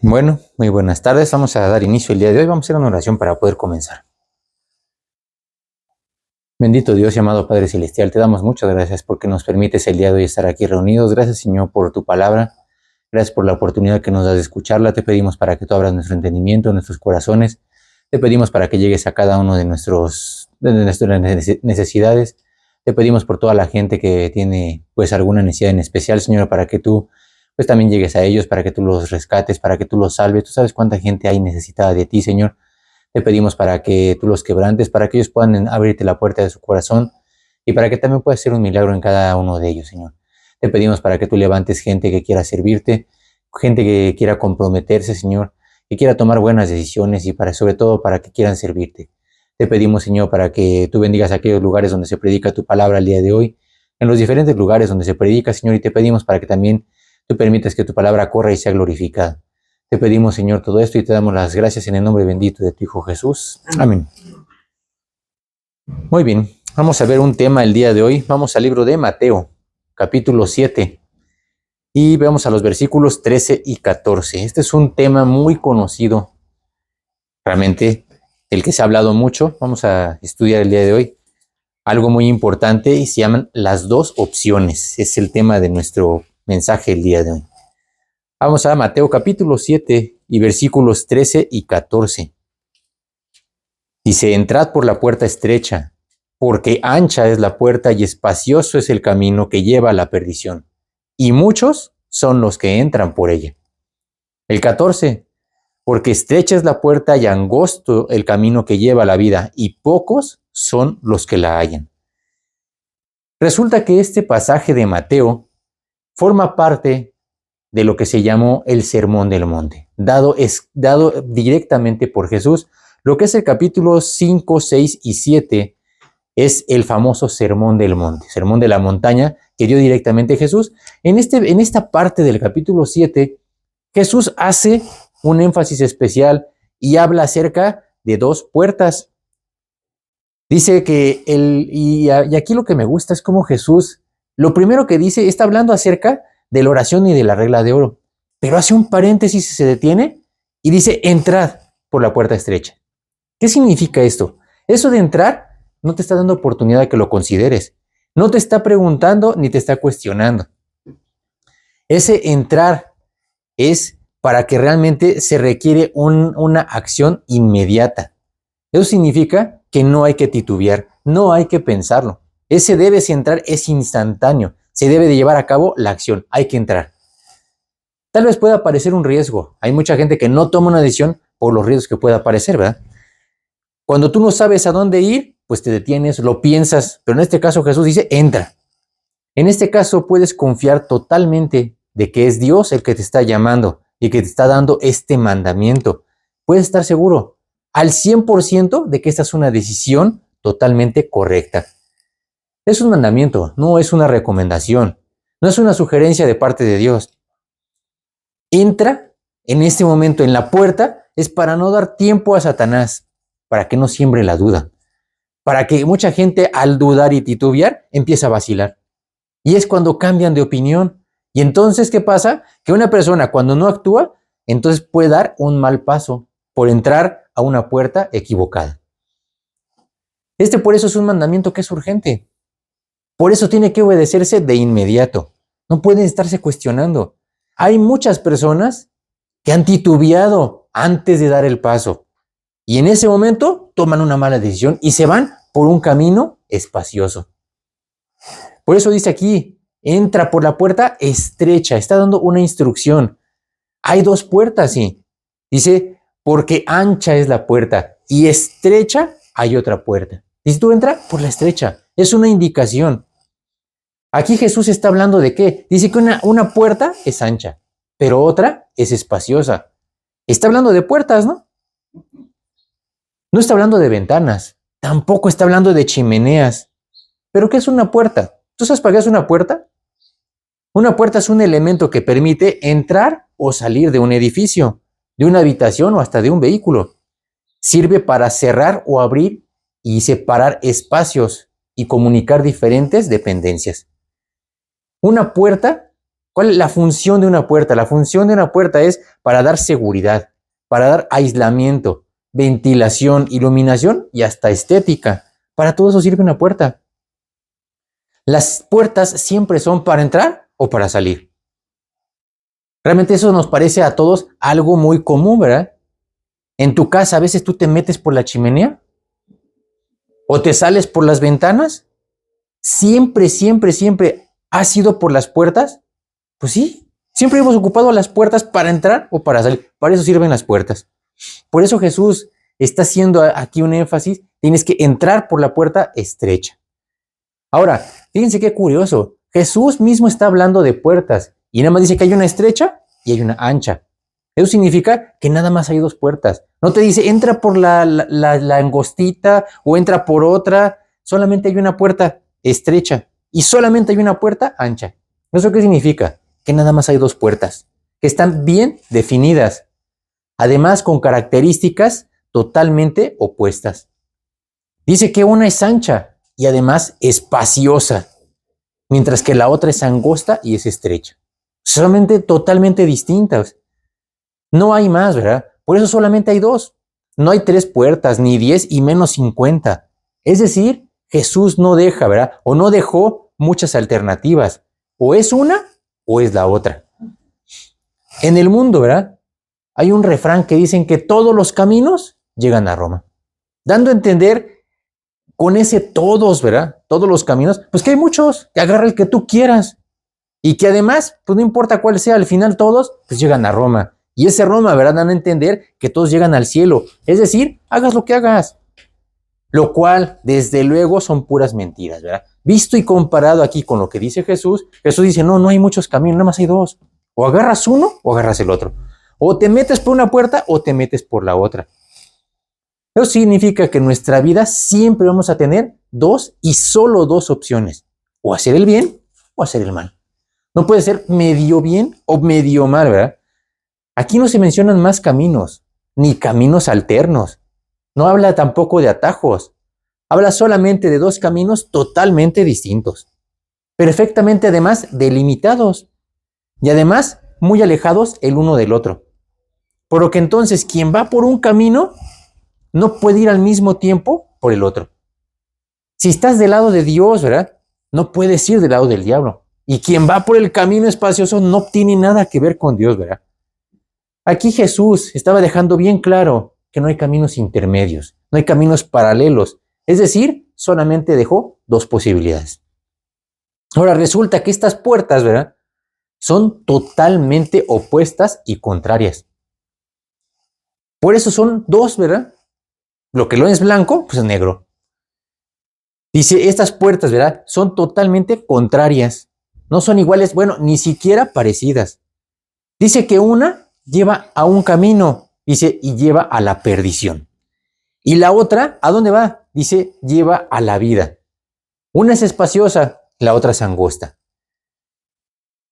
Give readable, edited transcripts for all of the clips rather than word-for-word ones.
Bueno, muy buenas tardes. Vamos a dar inicio el día de hoy. Vamos a hacer una oración para poder comenzar. Bendito Dios y amado Padre Celestial, te damos muchas gracias porque nos permites el día de hoy estar aquí reunidos. Gracias, Señor, por tu palabra. Gracias por la oportunidad que nos das de escucharla. Te pedimos para que tú abras nuestro entendimiento, nuestros corazones. Te pedimos para que llegues a cada uno de nuestras necesidades. Te pedimos por toda la gente que tiene pues alguna necesidad en especial, Señor, para que tú pues también llegues a ellos, para que tú los rescates, para que tú los salves. Tú sabes cuánta gente hay necesitada de ti, Señor. Te pedimos para que tú los quebrantes, para que ellos puedan abrirte la puerta de su corazón y para que también puedas hacer un milagro en cada uno de ellos, Señor. Te pedimos para que tú levantes gente que quiera servirte, gente que quiera comprometerse, Señor, que quiera tomar buenas decisiones y sobre todo para que quieran servirte. Te pedimos, Señor, para que tú bendigas aquellos lugares donde se predica tu palabra el día de hoy, en los diferentes lugares donde se predica, Señor, y te pedimos para que también tú permitas que tu palabra corra y sea glorificada. Te pedimos, Señor, todo esto y te damos las gracias en el nombre bendito de tu Hijo Jesús. Amén. Muy bien, vamos a ver un tema el día de hoy. Vamos al libro de Mateo, capítulo 7, y vamos a los versículos 13 y 14. Este es un tema muy conocido, realmente, del que se ha hablado mucho. Vamos a estudiar el día de hoy algo muy importante y se llaman las dos opciones. Es el tema de nuestro mensaje el día de hoy. Vamos a Mateo capítulo 7 y versículos 13 y 14. Dice, entrad por la puerta estrecha, porque ancha es la puerta y espacioso es el camino que lleva a la perdición, y muchos son los que entran por ella. El 14, porque estrecha es la puerta y angosto el camino que lleva a la vida, y pocos son los que la hallan. Resulta que este pasaje de Mateo forma parte de lo que se llamó el Sermón del Monte, dado directamente por Jesús. Lo que es el capítulo 5, 6 y 7 es el famoso Sermón del Monte, Sermón de la Montaña, que dio directamente Jesús. En esta parte del capítulo 7, Jesús hace un énfasis especial y habla acerca de dos puertas. Dice que y aquí lo que me gusta es cómo Jesús, lo primero que dice, está hablando acerca de la oración y de la regla de oro, pero hace un paréntesis y se detiene y dice, entrad por la puerta estrecha. ¿Qué significa esto? Eso de entrar no te está dando oportunidad de que lo consideres, no te está preguntando ni te está cuestionando. Ese entrar es para que realmente se requiere una acción inmediata. Eso significa que no hay que titubear, no hay que pensarlo. Ese debes entrar es instantáneo, se debe de llevar a cabo la acción, hay que entrar. Tal vez pueda parecer un riesgo, hay mucha gente que no toma una decisión por los riesgos que pueda aparecer, ¿verdad? Cuando tú no sabes a dónde ir, pues te detienes, lo piensas, pero en este caso Jesús dice, entra. En este caso puedes confiar totalmente de que es Dios el que te está llamando y que te está dando este mandamiento. Puedes estar seguro al 100% de que esta es una decisión totalmente correcta. Es un mandamiento, no es una recomendación, no es una sugerencia de parte de Dios. Entra en este momento en la puerta es para no dar tiempo a Satanás, para que no siembre la duda, para que mucha gente al dudar y titubear empiece a vacilar. Y es cuando cambian de opinión. Y entonces, ¿qué pasa? Que una persona cuando no actúa, entonces puede dar un mal paso por entrar a una puerta equivocada. Por eso es un mandamiento que es urgente. Por eso tiene que obedecerse de inmediato. No pueden estarse cuestionando. Hay muchas personas que han titubeado antes de dar el paso. Y en ese momento toman una mala decisión y se van por un camino espacioso. Por eso dice aquí, entra por la puerta estrecha, está dando una instrucción. Hay dos puertas, sí. Dice, porque ancha es la puerta y estrecha hay otra puerta. Dice, tú entra por la estrecha. Es una indicación. Aquí Jesús está hablando de qué. Dice que una puerta es ancha, pero otra es espaciosa. Está hablando de puertas, ¿no? No está hablando de ventanas. Tampoco está hablando de chimeneas. ¿Pero qué es una puerta? ¿Tú sabes para qué es una puerta? Una puerta es un elemento que permite entrar o salir de un edificio, de una habitación o hasta de un vehículo. Sirve para cerrar o abrir y separar espacios y comunicar diferentes dependencias. Una puerta ¿Cuál es la función de una puerta? La función de una puerta es para dar seguridad, para dar aislamiento, ventilación, iluminación y hasta estética. Para todo eso sirve una puerta. Las puertas siempre son para entrar o para salir. Realmente eso nos parece a todos algo muy común, ¿verdad? En tu casa a veces tú te metes por la chimenea o te sales por las ventanas. Siempre, siempre, siempre has sido por las puertas. Pues sí, siempre hemos ocupado las puertas para entrar o para salir. Para eso sirven las puertas. Por eso Jesús está haciendo aquí un énfasis. Tienes que entrar por la puerta estrecha. Ahora, fíjense qué curioso. Jesús mismo está hablando de puertas y nada más dice que hay una estrecha y hay una ancha. Eso significa que nada más hay dos puertas. No te dice entra por la angostita o entra por otra. Solamente hay una puerta estrecha y solamente hay una puerta ancha. ¿Eso qué significa? Que nada más hay dos puertas, que están bien definidas, además con características totalmente opuestas. Dice que una es ancha y además espaciosa, mientras que la otra es angosta y es estrecha. Solamente totalmente distintas. No hay más, ¿verdad? Por eso solamente hay dos. No hay tres puertas, ni 10 y menos 50. Es decir, Jesús no deja, ¿verdad? O no dejó muchas alternativas. O es una o es la otra. En el mundo, ¿verdad? Hay un refrán que dicen que todos los caminos llegan a Roma. Dando a entender con ese todos, ¿verdad? Todos los caminos, pues que hay muchos, que agarra el que tú quieras. Y que además, pues no importa cuál sea, al final todos, pues llegan a Roma. Y ese Roma, ¿verdad? Dan a entender que todos llegan al cielo. Es decir, hagas lo que hagas. Lo cual, desde luego, son puras mentiras, ¿verdad? Visto y comparado aquí con lo que dice Jesús, Jesús dice, no, no hay muchos caminos, nada más hay dos. O agarras uno o agarras el otro. O te metes por una puerta o te metes por la otra. Eso significa que en nuestra vida siempre vamos a tener dos y solo dos opciones. O hacer el bien o hacer el mal. No puede ser medio bien o medio mal, ¿verdad? Aquí no se mencionan más caminos, ni caminos alternos. No habla tampoco de atajos. Habla solamente de dos caminos totalmente distintos. Perfectamente además delimitados. Y además muy alejados el uno del otro. Por lo que entonces quien va por un camino no puede ir al mismo tiempo por el otro. Si estás del lado de Dios, ¿verdad? No puedes ir del lado del diablo. Y quien va por el camino espacioso no tiene nada que ver con Dios, ¿verdad? Aquí Jesús estaba dejando bien claro que no hay caminos intermedios, no hay caminos paralelos. Es decir, solamente dejó dos posibilidades. Ahora resulta que estas puertas, ¿verdad? Son totalmente opuestas y contrarias. Por eso son dos, ¿verdad? Lo que lo es blanco, pues es negro. Dice, estas puertas, ¿verdad? Son totalmente contrarias. No son iguales, bueno, ni siquiera parecidas. Dice que una lleva a un camino, dice, y lleva a la perdición. Y la otra, ¿a dónde va? Dice, lleva a la vida. Una es espaciosa, la otra es angosta.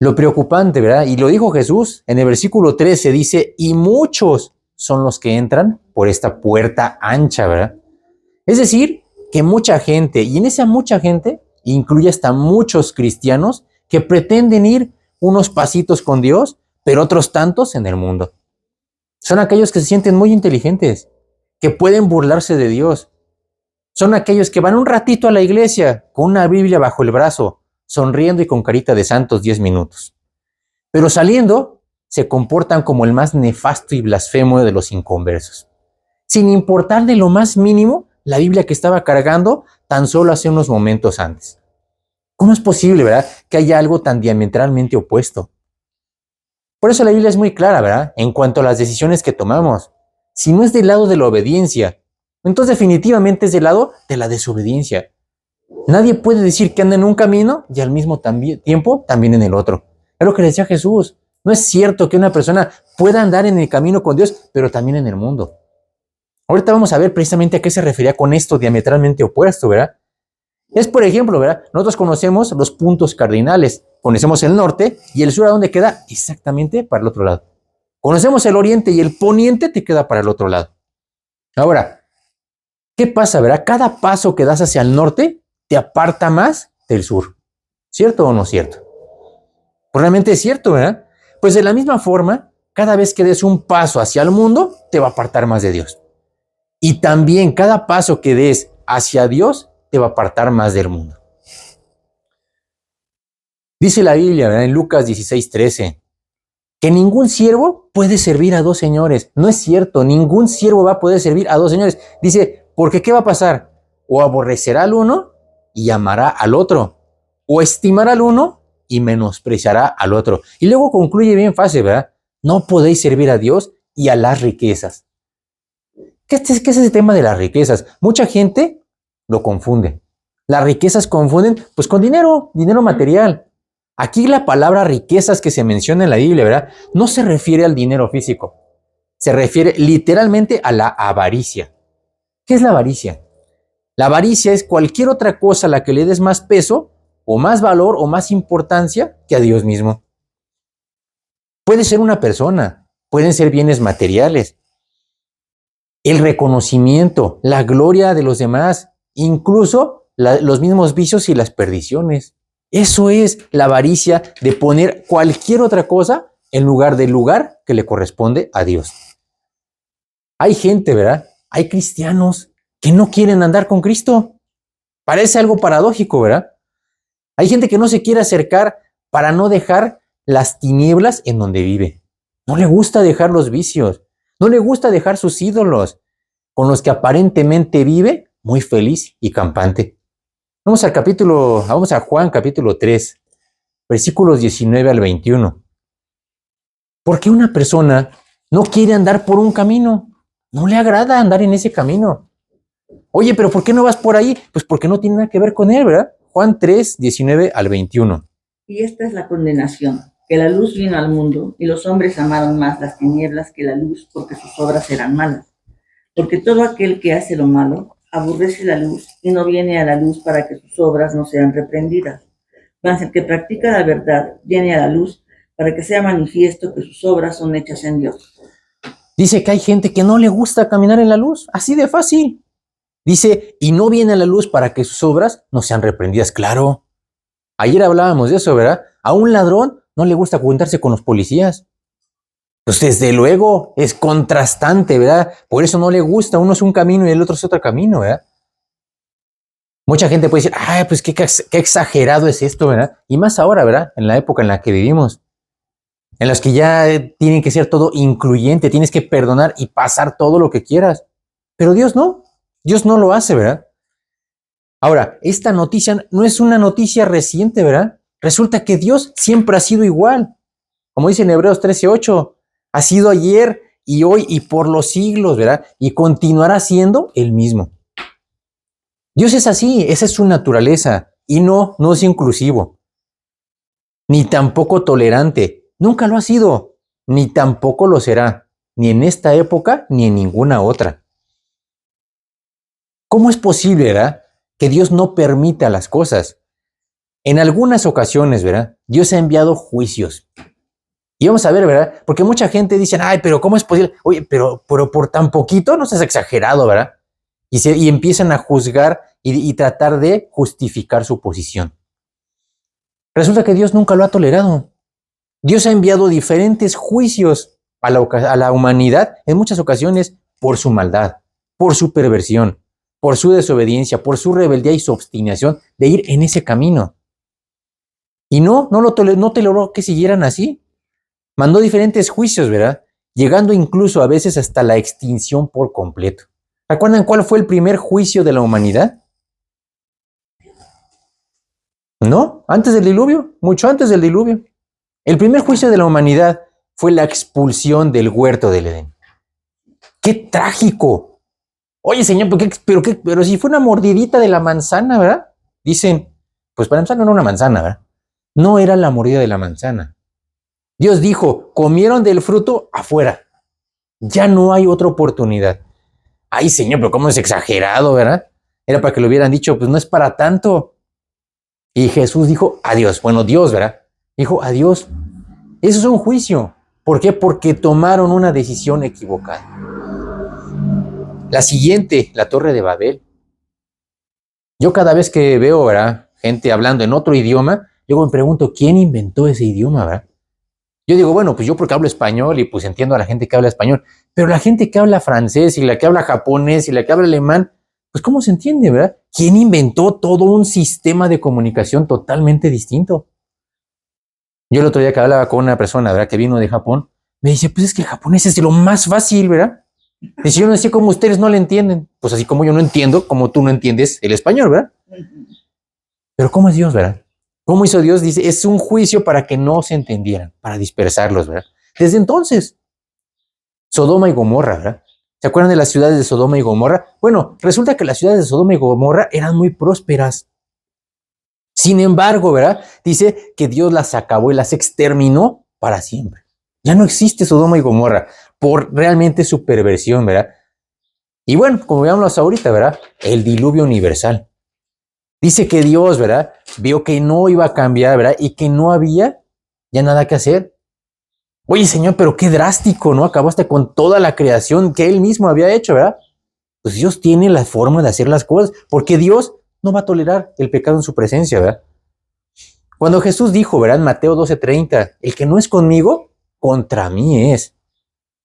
Lo preocupante, ¿verdad? Y lo dijo Jesús en el versículo 13, dice, y muchos son los que entran por esta puerta ancha, ¿verdad? Es decir, que mucha gente, y en esa mucha gente incluye hasta muchos cristianos que pretenden ir unos pasitos con Dios, pero otros tantos en el mundo. Son aquellos que se sienten muy inteligentes, que pueden burlarse de Dios. Son aquellos que van un ratito a la iglesia con una Biblia bajo el brazo, sonriendo y con carita de santos 10 minutos. Pero saliendo, se comportan como el más nefasto y blasfemo de los inconversos. Sin importar de lo más mínimo la Biblia que estaba cargando tan solo hace unos momentos antes. ¿Cómo es posible, verdad, que haya algo tan diametralmente opuesto? Por eso la Biblia es muy clara, ¿verdad? En cuanto a las decisiones que tomamos. Si no es del lado de la obediencia, entonces definitivamente es del lado de la desobediencia. Nadie puede decir que anda en un camino y al mismo tiempo también en el otro. Es lo que decía Jesús. No es cierto que una persona pueda andar en el camino con Dios, pero también en el mundo. Ahorita vamos a ver precisamente a qué se refería con esto diametralmente opuesto, ¿verdad? Es, por ejemplo, ¿verdad? Nosotros conocemos los puntos cardinales. Conocemos el norte y el sur, ¿a dónde queda? Exactamente para el otro lado. Conocemos el oriente y el poniente te queda para el otro lado. Ahora, ¿qué pasa, verdad? Cada paso que das hacia el norte te aparta más del sur. ¿Cierto o no cierto? Pues realmente es cierto, ¿verdad? Pues de la misma forma, cada vez que des un paso hacia el mundo, te va a apartar más de Dios. Y también cada paso que des hacia Dios, te va a apartar más del mundo. Dice la Biblia, ¿verdad? En Lucas 16:13, que ningún siervo puede servir a dos señores. No es cierto, ningún siervo va a poder servir a dos señores. Dice, porque ¿qué va a pasar? O aborrecerá al uno y amará al otro, o estimará al uno y menospreciará al otro. Y luego concluye bien fácil, ¿verdad? No podéis servir a Dios y a las riquezas. ¿Qué es ese tema de las riquezas? Mucha gente lo confunde. Las riquezas confunden pues con dinero, dinero material. Aquí la palabra riquezas que se menciona en la Biblia, ¿verdad? No se refiere al dinero físico. Se refiere literalmente a la avaricia. ¿Qué es la avaricia? La avaricia es cualquier otra cosa a la que le des más peso o más valor o más importancia que a Dios mismo. Puede ser una persona, pueden ser bienes materiales, el reconocimiento, la gloria de los demás, incluso los mismos vicios y las perdiciones. Eso es la avaricia de poner cualquier otra cosa en lugar del lugar que le corresponde a Dios. Hay gente, ¿verdad? Hay cristianos que no quieren andar con Cristo. Parece algo paradójico, ¿verdad? Hay gente que no se quiere acercar para no dejar las tinieblas en donde vive. No le gusta dejar los vicios. No le gusta dejar sus ídolos, con los que aparentemente vive muy feliz y campante. Vamos a Juan capítulo 3, versículos 19 al 21. ¿Por qué una persona no quiere andar por un camino? No le agrada andar en ese camino. Oye, pero ¿por qué no vas por ahí? Pues porque no tiene nada que ver con él, ¿verdad? Juan 3, 19 al 21. Y esta es la condenación, que la luz vino al mundo, y los hombres amaron más las tinieblas que la luz, porque sus obras eran malas. Porque todo aquel que hace lo malo aborrece la luz y no viene a la luz para que sus obras no sean reprendidas. Mas el que practica la verdad viene a la luz para que sea manifiesto que sus obras son hechas en Dios. Dice que hay gente que no le gusta caminar en la luz, así de fácil. Dice, y no viene a la luz para que sus obras no sean reprendidas. Claro, ayer hablábamos de eso, ¿verdad? A un ladrón no le gusta juntarse con los policías. Pues desde luego es contrastante, ¿verdad? Por eso no le gusta. Uno es un camino y el otro es otro camino, ¿verdad? Mucha gente puede decir, ay, pues qué exagerado es esto, ¿verdad? Y más ahora, ¿verdad? En la época en la que vivimos, en las que ya tienen que ser todo incluyente, tienes que perdonar y pasar todo lo que quieras. Pero Dios no lo hace, ¿verdad? Ahora, esta noticia no es una noticia reciente, ¿verdad? Resulta que Dios siempre ha sido igual. Como dice en Hebreos 13:8, ha sido ayer y hoy y por los siglos, ¿verdad? Y continuará siendo el mismo. Dios es así, esa es su naturaleza. Y no es inclusivo, ni tampoco tolerante. Nunca lo ha sido, ni tampoco lo será, ni en esta época ni en ninguna otra. ¿Cómo es posible, verdad, que Dios no permita las cosas? En algunas ocasiones, ¿verdad? Dios ha enviado juicios. Y vamos a ver, ¿verdad? Porque mucha gente dice, ay, pero ¿cómo es posible? Oye, pero por tan poquito no seas exagerado, ¿verdad? Y empiezan a juzgar y tratar de justificar su posición. Resulta que Dios nunca lo ha tolerado. Dios ha enviado diferentes juicios a la humanidad en muchas ocasiones por su maldad, por su perversión, por su desobediencia, por su rebeldía y su obstinación de ir en ese camino. Y no toleró que siguieran así. Mandó diferentes juicios, ¿verdad? Llegando incluso a veces hasta la extinción por completo. ¿Recuerdan cuál fue el primer juicio de la humanidad? No, antes del diluvio, mucho antes del diluvio. El primer juicio de la humanidad fue la expulsión del huerto del Edén. ¡Qué trágico! Oye, señor, pero si fue una mordidita de la manzana, ¿verdad? Dicen, pues para empezar no era una manzana, ¿verdad? No era la mordida de la manzana. Dios dijo, comieron del fruto afuera. Ya no hay otra oportunidad. Ay, señor, pero cómo es exagerado, ¿verdad? Era para que lo hubieran dicho, pues no es para tanto. Y Jesús dijo, adiós. Bueno, Dios, ¿verdad? Dijo, adiós. Eso es un juicio. ¿Por qué? Porque tomaron una decisión equivocada. La siguiente, la Torre de Babel. Yo cada vez que veo, ¿verdad?, gente hablando en otro idioma, Luego me pregunto, ¿quién inventó ese idioma, verdad? Yo digo, bueno, pues yo porque hablo español y pues entiendo a la gente que habla español, pero la gente que habla francés y la que habla japonés y la que habla alemán, pues ¿cómo se entiende, verdad? ¿Quién inventó todo un sistema de comunicación totalmente distinto? Yo el otro día que hablaba con una persona, ¿verdad? Que vino de Japón, me dice, pues es que el japonés es de lo más fácil, ¿verdad? Dice, yo no sé cómo ustedes no le entienden. Pues así como yo no entiendo, como tú no entiendes el español, ¿verdad? Pero ¿cómo es Dios, verdad? ¿Cómo hizo Dios? Dice, es un juicio para que no se entendieran, para dispersarlos, ¿verdad? Desde entonces, Sodoma y Gomorra, ¿verdad? ¿Se acuerdan de las ciudades de Sodoma y Gomorra? Bueno, resulta que las ciudades de Sodoma y Gomorra eran muy prósperas. Sin embargo, ¿verdad? Dice que Dios las acabó y las exterminó para siempre. Ya no existe Sodoma y Gomorra por realmente su perversión, ¿verdad? Y bueno, como veamos ahorita, ¿verdad? El diluvio universal. Dice que Dios, ¿verdad? Vio que no iba a cambiar, ¿verdad? Y que no había ya nada que hacer. Oye, Señor, pero qué drástico, ¿no? Acabaste con toda la creación que Él mismo había hecho, ¿verdad? Pues Dios tiene la forma de hacer las cosas, porque Dios no va a tolerar el pecado en su presencia, ¿verdad? Cuando Jesús dijo, ¿verdad? En Mateo 12:30, el que no es conmigo, contra mí es.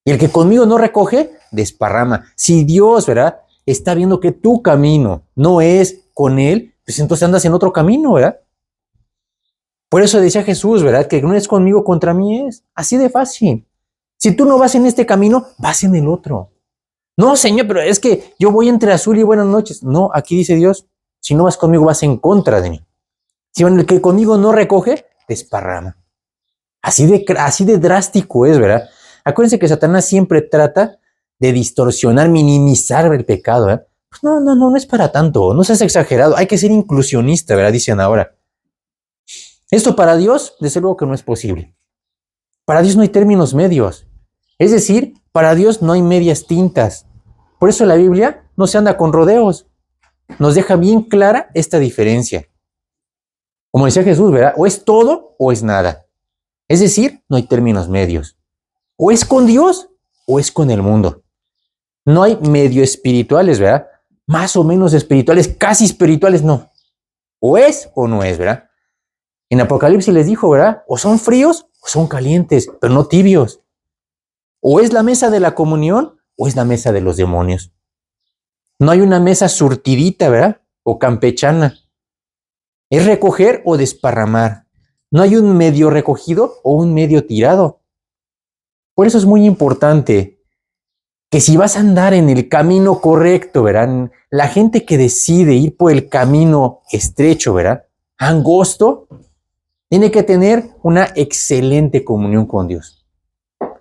Y el que conmigo no recoge, desparrama. Si Dios, ¿verdad? Está viendo que tu camino no es con Él, pues entonces andas en otro camino, ¿verdad? Por eso decía Jesús, ¿verdad? Que no es conmigo, contra mí es. Así de fácil. Si tú no vas en este camino, vas en el otro. No, Señor, pero es que yo voy entre azul y buenas noches. No, aquí dice Dios, si no vas conmigo, vas en contra de mí. Si el que conmigo no recoge, desparrama. Así de drástico es, ¿verdad? Acuérdense que Satanás siempre trata de distorsionar, minimizar el pecado, ¿eh? Pues no es para tanto, no seas exagerado, hay que ser inclusionista, ¿verdad? Dicen ahora. Esto para Dios, desde luego que no es posible. Para Dios no hay términos medios. Es decir, para Dios no hay medias tintas. Por eso la Biblia no se anda con rodeos. Nos deja bien clara esta diferencia. Como decía Jesús, ¿verdad? O es todo o es nada. Es decir, no hay términos medios. O es con Dios o es con el mundo. No hay medio espirituales, ¿verdad? Más o menos espirituales, casi espirituales, no. O es o no es, ¿verdad? En Apocalipsis les dijo, ¿verdad? O son fríos o son calientes, pero no tibios. O es la mesa de la comunión o es la mesa de los demonios. No hay una mesa surtidita, ¿verdad? O campechana. Es recoger o desparramar. No hay un medio recogido o un medio tirado. Por eso es muy importante que si vas a andar en el camino correcto, ¿verdad? La gente que decide ir por el camino estrecho, ¿verdad? Angosto, tiene que tener una excelente comunión con Dios.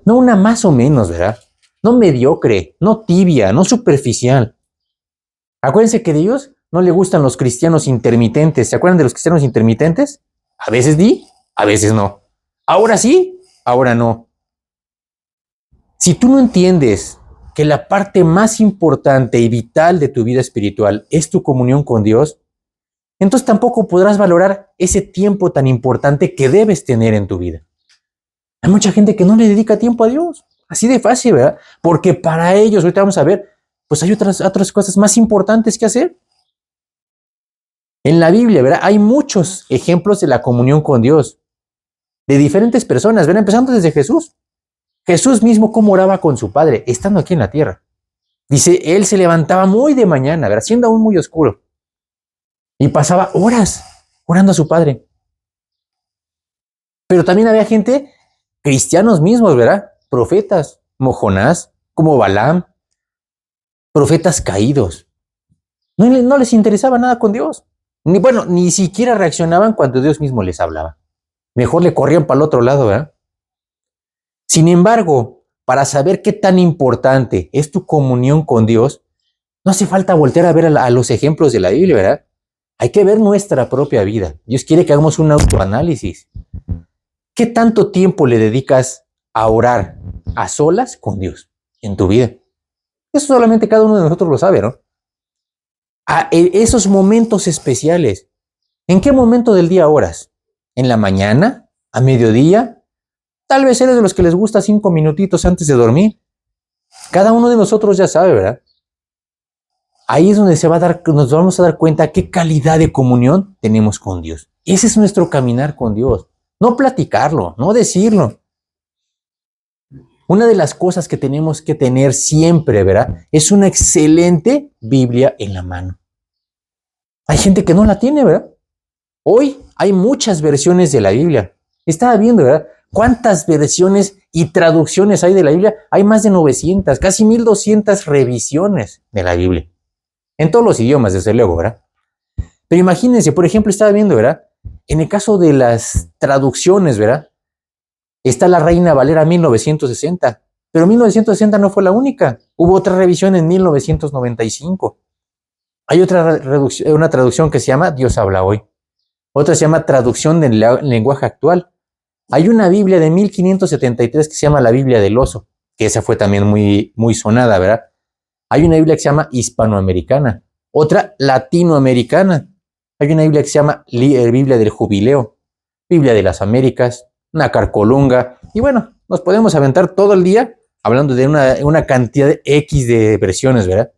No una más o menos, ¿verdad? No mediocre, no tibia, no superficial. Acuérdense que a Dios no le gustan los cristianos intermitentes. ¿Se acuerdan de los cristianos intermitentes? A veces di, a veces no. Ahora sí, ahora no. Si tú no entiendes que la parte más importante y vital de tu vida espiritual es tu comunión con Dios, entonces tampoco podrás valorar ese tiempo tan importante que debes tener en tu vida. Hay mucha gente que no le dedica tiempo a Dios. Así de fácil, ¿verdad? Porque para ellos, ahorita vamos a ver, pues hay otras cosas más importantes que hacer. En la Biblia, ¿verdad? Hay muchos ejemplos de la comunión con Dios, de diferentes personas, ¿verdad? Empezando desde Jesús. Jesús mismo cómo oraba con su Padre, estando aquí en la tierra. Dice, él se levantaba muy de mañana, ¿verdad? Siendo aún muy oscuro. Y pasaba horas orando a su Padre. Pero también había gente, cristianos mismos, ¿verdad? Profetas, como Jonás, como Balaam, profetas caídos. No les interesaba nada con Dios. Ni siquiera reaccionaban cuando Dios mismo les hablaba. Mejor le corrían para el otro lado, ¿verdad? Sin embargo, para saber qué tan importante es tu comunión con Dios, no hace falta voltear a ver a los ejemplos de la Biblia, ¿verdad? Hay que ver nuestra propia vida. Dios quiere que hagamos un autoanálisis. ¿Qué tanto tiempo le dedicas a orar a solas con Dios en tu vida? Eso solamente cada uno de nosotros lo sabe, ¿no? A esos momentos especiales. ¿En qué momento del día oras? ¿En la mañana? ¿A mediodía? Tal vez eres de los que les gusta 5 minutitos antes de dormir. Cada uno de nosotros ya sabe, ¿verdad? ahí es donde nos vamos a dar cuenta qué calidad de comunión tenemos con Dios. Ese es nuestro caminar con Dios. No platicarlo, no decirlo. Una de las cosas que tenemos que tener siempre, ¿verdad? Es una excelente Biblia en la mano. Hay gente que no la tiene, ¿verdad? Hoy hay muchas versiones de la Biblia. Estaba viendo, ¿verdad? ¿Cuántas versiones y traducciones hay de la Biblia? Hay más de 900, casi 1200 revisiones de la Biblia. En todos los idiomas, desde luego, ¿verdad? Pero imagínense, por ejemplo, estaba viendo, ¿verdad? En el caso de las traducciones, ¿verdad? Está la Reina Valera 1960, pero 1960 no fue la única. Hubo otra revisión en 1995. Hay una traducción que se llama Dios habla hoy. Otra se llama Traducción del lenguaje actual. Hay una Biblia de 1573 que se llama la Biblia del Oso, que esa fue también muy, muy sonada, ¿verdad? Hay una Biblia que se llama Hispanoamericana, otra Latinoamericana. Hay una Biblia que se llama Biblia del Jubileo, Biblia de las Américas, una Carcolunga, y bueno, nos podemos aventar todo el día hablando de una cantidad X de versiones, ¿verdad?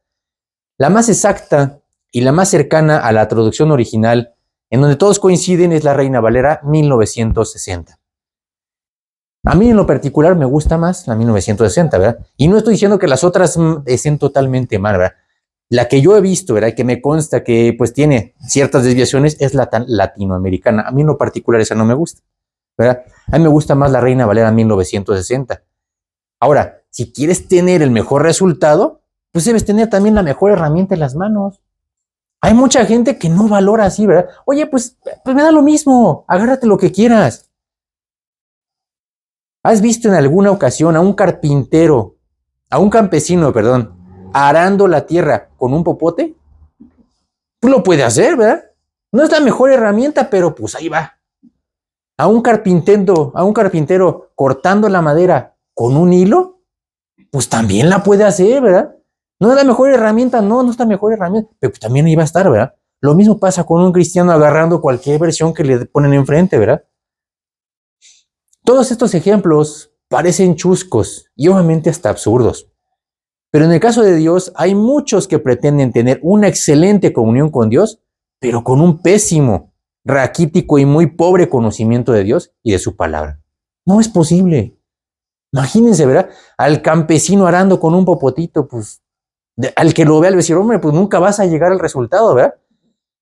La más exacta y la más cercana a la traducción original, en donde todos coinciden, es la Reina Valera 1960. A mí en lo particular me gusta más la 1960, ¿verdad? Y no estoy diciendo que las otras estén totalmente mal, ¿verdad? La que yo he visto, ¿verdad? Que me consta que pues tiene ciertas desviaciones es la latinoamericana. A mí en lo particular esa no me gusta, ¿verdad? A mí me gusta más la Reina Valera 1960. Ahora, si quieres tener el mejor resultado, pues debes tener también la mejor herramienta en las manos. Hay mucha gente que no valora así, ¿verdad? Oye, pues me da lo mismo, agárrate lo que quieras. ¿Has visto en alguna ocasión a un carpintero, a un campesino, perdón, arando la tierra con un popote? Pues lo puede hacer, ¿verdad? No es la mejor herramienta, pero pues ahí va. A un carpintero cortando la madera con un hilo, pues también la puede hacer, ¿verdad? No es la mejor herramienta, no es la mejor herramienta, pero pues también ahí va a estar, ¿verdad? Lo mismo pasa con un cristiano agarrando cualquier versión que le ponen enfrente, ¿verdad? Todos estos ejemplos parecen chuscos y obviamente hasta absurdos. Pero en el caso de Dios, hay muchos que pretenden tener una excelente comunión con Dios, pero con un pésimo, raquítico y muy pobre conocimiento de Dios y de su palabra. No es posible. Imagínense, ¿verdad? Al campesino arando con un popotito, pues, al que lo vea al decir, hombre, pues nunca vas a llegar al resultado, ¿verdad?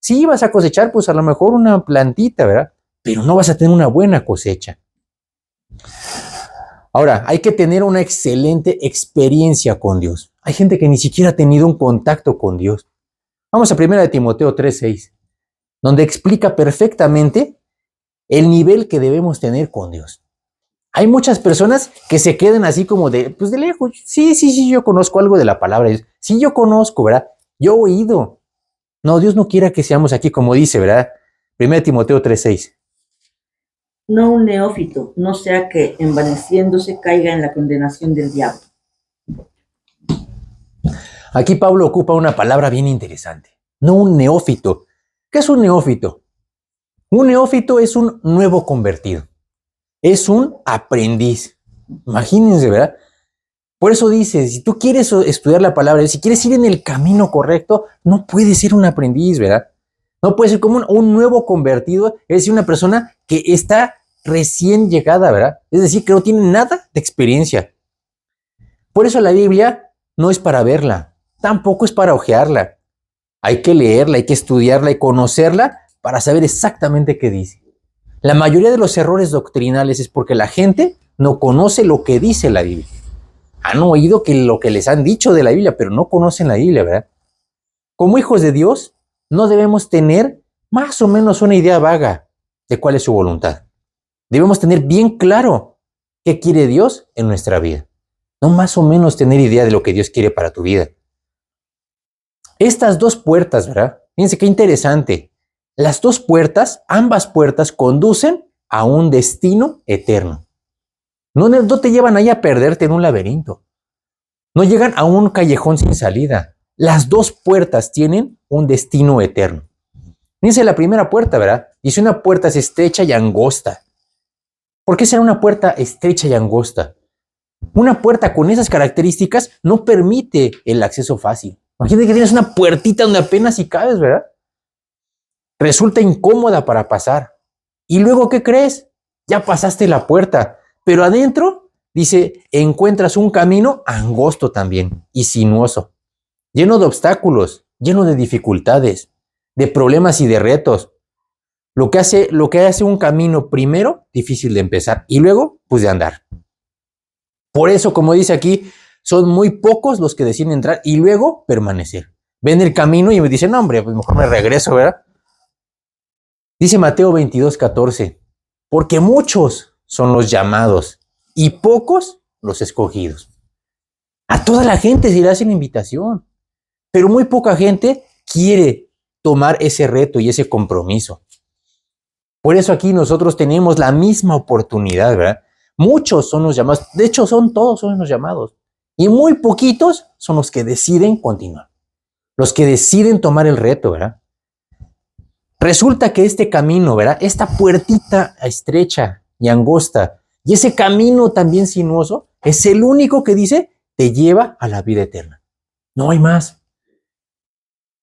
Sí vas a cosechar, pues a lo mejor una plantita, ¿verdad? Pero no vas a tener una buena cosecha. Ahora, hay que tener una excelente experiencia con Dios. Hay gente que ni siquiera ha tenido un contacto con Dios. Vamos a 1 Timoteo 3:6, donde explica perfectamente el nivel que debemos tener con Dios. Hay muchas personas que se quedan así como pues de lejos. Sí, yo conozco algo de la palabra de Dios. Sí, yo conozco, ¿verdad? Yo he oído. No, Dios no quiera que seamos aquí como dice, ¿verdad? 1 Timoteo 3:6. No un neófito, no sea que envaneciéndose caiga en la condenación del diablo. Aquí Pablo ocupa una palabra bien interesante. No un neófito. ¿Qué es un neófito? Un neófito es un nuevo convertido. Es un aprendiz. Imagínense, ¿verdad? Por eso dice, si tú quieres estudiar la palabra, si quieres ir en el camino correcto, no puedes ser un aprendiz, ¿verdad? No puedes ser como un nuevo convertido, es decir, una persona que está recién llegada, ¿verdad? Es decir, que no tiene nada de experiencia. Por eso la Biblia no es para verla, tampoco es para hojearla. Hay que leerla, hay que estudiarla y conocerla para saber exactamente qué dice. La mayoría de los errores doctrinales es porque la gente no conoce lo que dice la Biblia. Han oído lo que les han dicho de la Biblia, pero no conocen la Biblia, ¿verdad? Como hijos de Dios, no debemos tener más o menos una idea vaga de cuál es su voluntad. Debemos tener bien claro qué quiere Dios en nuestra vida. No más o menos tener idea de lo que Dios quiere para tu vida. Estas dos puertas, ¿verdad? Fíjense qué interesante. Las dos puertas, ambas puertas, conducen a un destino eterno. No te llevan ahí a perderte en un laberinto. No llegan a un callejón sin salida. Las dos puertas tienen un destino eterno. Fíjense la primera puerta, ¿verdad? Dice una puerta es estrecha y angosta. ¿Por qué será una puerta estrecha y angosta? Una puerta con esas características no permite el acceso fácil. Imagínate que tienes una puertita donde apenas si cabes, ¿verdad? Resulta incómoda para pasar. ¿Y luego qué crees? Ya pasaste la puerta, pero adentro, dice, encuentras un camino angosto también y sinuoso, lleno de obstáculos, lleno de dificultades, de problemas y de retos. Lo que hace un camino primero difícil de empezar y luego pues de andar. Por eso, como dice aquí, son muy pocos los que deciden entrar y luego permanecer. Ven el camino y me dicen, no, hombre, pues mejor me regreso, ¿verdad? Dice Mateo 22:14, porque muchos son los llamados y pocos los escogidos. A toda la gente se le hace la invitación, pero muy poca gente quiere tomar ese reto y ese compromiso. Por eso aquí nosotros tenemos la misma oportunidad, ¿verdad? Muchos son los llamados, de hecho todos son los llamados, y muy poquitos son los que deciden continuar, los que deciden tomar el reto, ¿verdad? Resulta que este camino, ¿verdad? Esta puertita estrecha y angosta, y ese camino también sinuoso, es el único que dice, te lleva a la vida eterna. No hay más.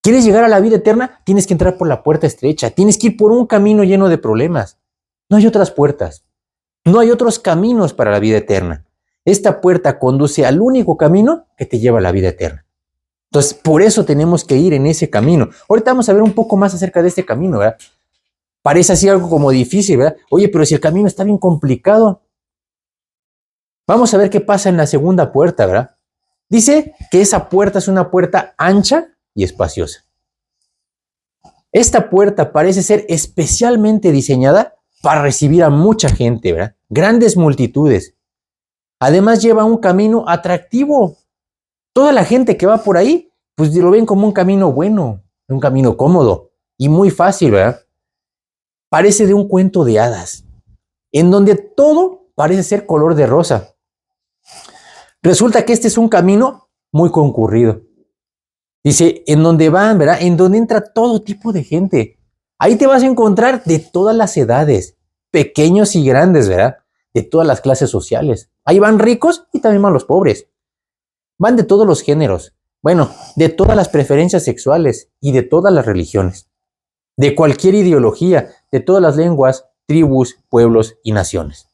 ¿Quieres llegar a la vida eterna? Tienes que entrar por la puerta estrecha, tienes que ir por un camino lleno de problemas. No hay otras puertas, no hay otros caminos para la vida eterna. Esta puerta conduce al único camino que te lleva a la vida eterna. Entonces, por eso tenemos que ir en ese camino. Ahorita vamos a ver un poco más acerca de este camino, ¿verdad? Parece así algo como difícil, ¿verdad? Oye, pero si el camino está bien complicado. Vamos a ver qué pasa en la segunda puerta, ¿verdad? Dice que esa puerta es una puerta ancha y espaciosa. Esta puerta parece ser especialmente diseñada para recibir a mucha gente, ¿verdad? Grandes multitudes. Además lleva un camino atractivo. Toda la gente que va por ahí, pues lo ven como un camino bueno, un camino cómodo y muy fácil, ¿verdad? Parece de un cuento de hadas, en donde todo parece ser color de rosa. Resulta que este es un camino muy concurrido. Dice, en donde van, ¿verdad? En donde entra todo tipo de gente. Ahí te vas a encontrar de todas las edades, pequeños y grandes, ¿verdad? De todas las clases sociales. Ahí van ricos y también van los pobres. Van de todos los géneros, bueno, de todas las preferencias sexuales y de todas las religiones, de cualquier ideología, de todas las lenguas, tribus, pueblos y naciones.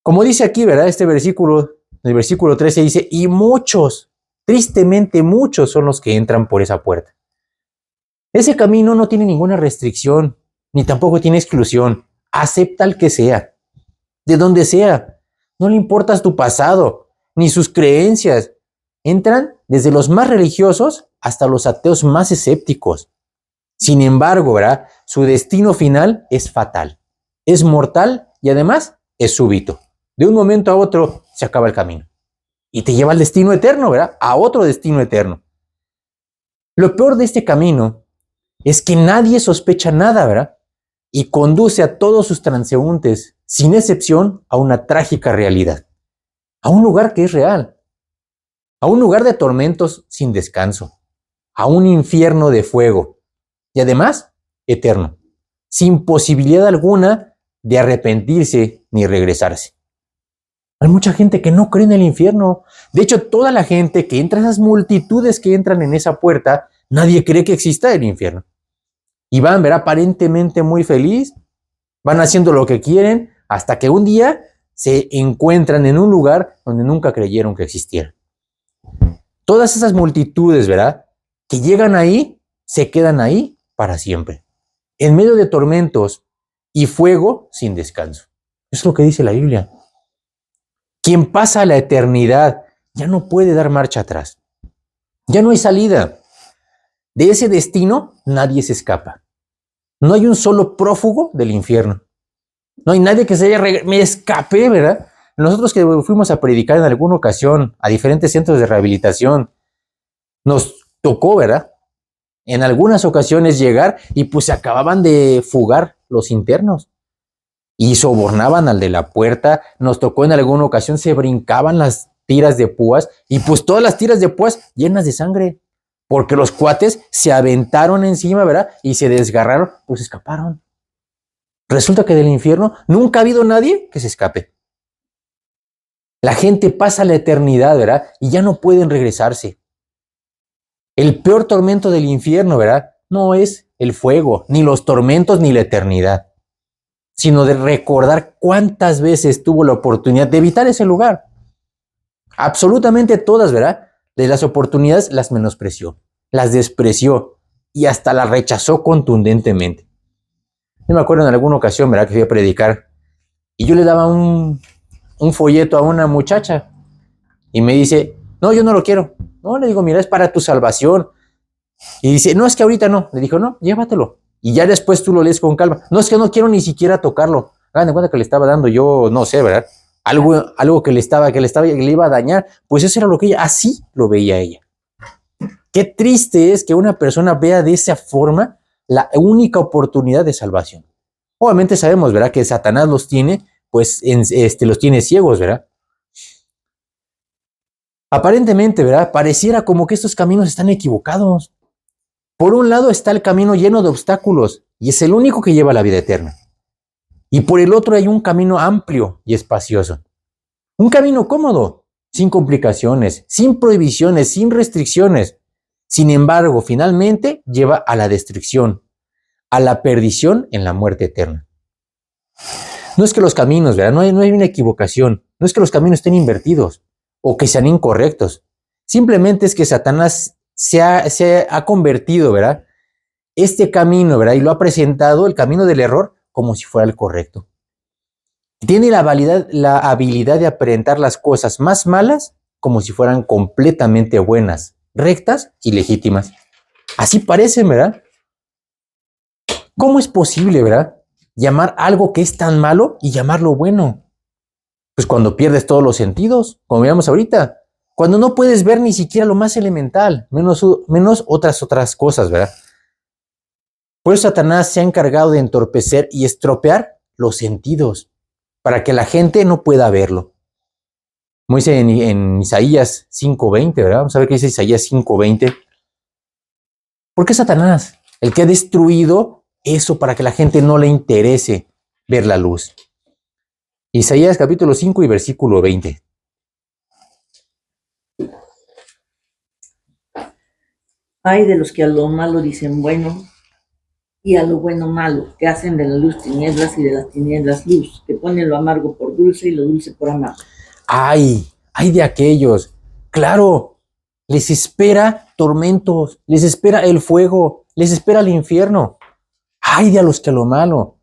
Como dice aquí, ¿verdad? Este versículo, el versículo 13 dice, y muchos, tristemente muchos son los que entran por esa puerta. Ese camino no tiene ninguna restricción, ni tampoco tiene exclusión. Acepta al que sea, de donde sea. No le importas tu pasado, ni sus creencias. Entran desde los más religiosos hasta los ateos más escépticos. Sin embargo, ¿verdad? Su destino final es fatal, es mortal y además es súbito. De un momento a otro se acaba el camino y te lleva al destino eterno, ¿verdad? A otro destino eterno. Lo peor de este camino es que nadie sospecha nada, ¿verdad? Y conduce a todos sus transeúntes, sin excepción, a una trágica realidad, a un lugar que es real, a un lugar de tormentos sin descanso, a un infierno de fuego y además eterno, sin posibilidad alguna de arrepentirse ni regresarse. Hay mucha gente que no cree en el infierno. De hecho, toda la gente que entra, esas multitudes que entran en esa puerta, nadie cree que exista el infierno. Y van, ver aparentemente muy feliz, van haciendo lo que quieren, hasta que un día se encuentran en un lugar donde nunca creyeron que existiera. Todas esas multitudes, ¿verdad? Que llegan ahí, se quedan ahí para siempre, en medio de tormentos y fuego sin descanso. Es lo que dice la Biblia. Quien pasa a la eternidad ya no puede dar marcha atrás. Ya no hay salida. De ese destino nadie se escapa. No hay un solo prófugo del infierno. No hay nadie que se haya... Me escapé, ¿verdad? Nosotros que fuimos a predicar en alguna ocasión a diferentes centros de rehabilitación, nos tocó, ¿verdad? En algunas ocasiones llegar y pues se acababan de fugar los internos y sobornaban al de la puerta. Nos tocó en alguna ocasión, se brincaban las tiras de púas y pues todas las tiras de púas llenas de sangre, porque los cuates se aventaron encima, ¿verdad? Y se desgarraron, pues escaparon. Resulta que del infierno nunca ha habido nadie que se escape. La gente pasa la eternidad, ¿verdad? Y ya no pueden regresarse. El peor tormento del infierno, ¿verdad? No es el fuego, ni los tormentos, ni la eternidad, sino de recordar cuántas veces tuvo la oportunidad de evitar ese lugar. Absolutamente todas, ¿verdad? De las oportunidades las menospreció, las despreció y hasta las rechazó contundentemente. Yo me acuerdo en alguna ocasión, ¿verdad? Que fui a predicar y yo le daba un folleto a una muchacha y me dice, no, yo no lo quiero. No, le digo, mira, es para tu salvación. Y dice, no, es que ahorita no. Le dijo, no, llévatelo. Y ya después tú lo lees con calma. No, es que no quiero ni siquiera tocarlo. Hagan de cuenta que le estaba dando yo, no sé, ¿verdad? Algo que le iba a dañar. Pues eso era lo que ella, así lo veía ella. Qué triste es que una persona vea de esa forma la única oportunidad de salvación. Obviamente sabemos, ¿verdad? Que Satanás los tiene, pues, los tiene ciegos, ¿verdad? Aparentemente, ¿verdad? Pareciera como que estos caminos están equivocados. Por un lado está el camino lleno de obstáculos y es el único que lleva a la vida eterna. Y por el otro hay un camino amplio y espacioso. Un camino cómodo, sin complicaciones, sin prohibiciones, sin restricciones. Sin embargo, finalmente lleva a la destrucción, a la perdición en la muerte eterna. No es que los caminos, ¿verdad? No hay una equivocación. No es que los caminos estén invertidos o que sean incorrectos. Simplemente es que Satanás se ha convertido, ¿verdad? Este camino, ¿verdad? Y lo ha presentado, el camino del error, como si fuera el correcto. Tiene la habilidad de aparentar las cosas más malas como si fueran completamente buenas, rectas y legítimas. Así parecen, ¿verdad? ¿Cómo es posible, verdad? Llamar algo que es tan malo y llamarlo bueno. Pues cuando pierdes todos los sentidos, como veamos ahorita. Cuando no puedes ver ni siquiera lo más elemental, menos otras cosas, ¿verdad? Por eso Satanás se ha encargado de entorpecer y estropear los sentidos para que la gente no pueda verlo. Como dice en Isaías 5:20, ¿verdad? Vamos a ver qué dice Isaías 5:20. ¿Por qué Satanás? El que ha destruido eso para que la gente no le interese ver la luz. Isaías capítulo 5 y versículo 20. Hay de los que a lo malo dicen bueno y a lo bueno malo, que hacen de la luz tinieblas y de las tinieblas luz, que ponen lo amargo por dulce y lo dulce por amargo. Ay de aquellos. Claro, les espera tormentos, les espera el fuego, les espera el infierno. Ay de a los que a lo malo.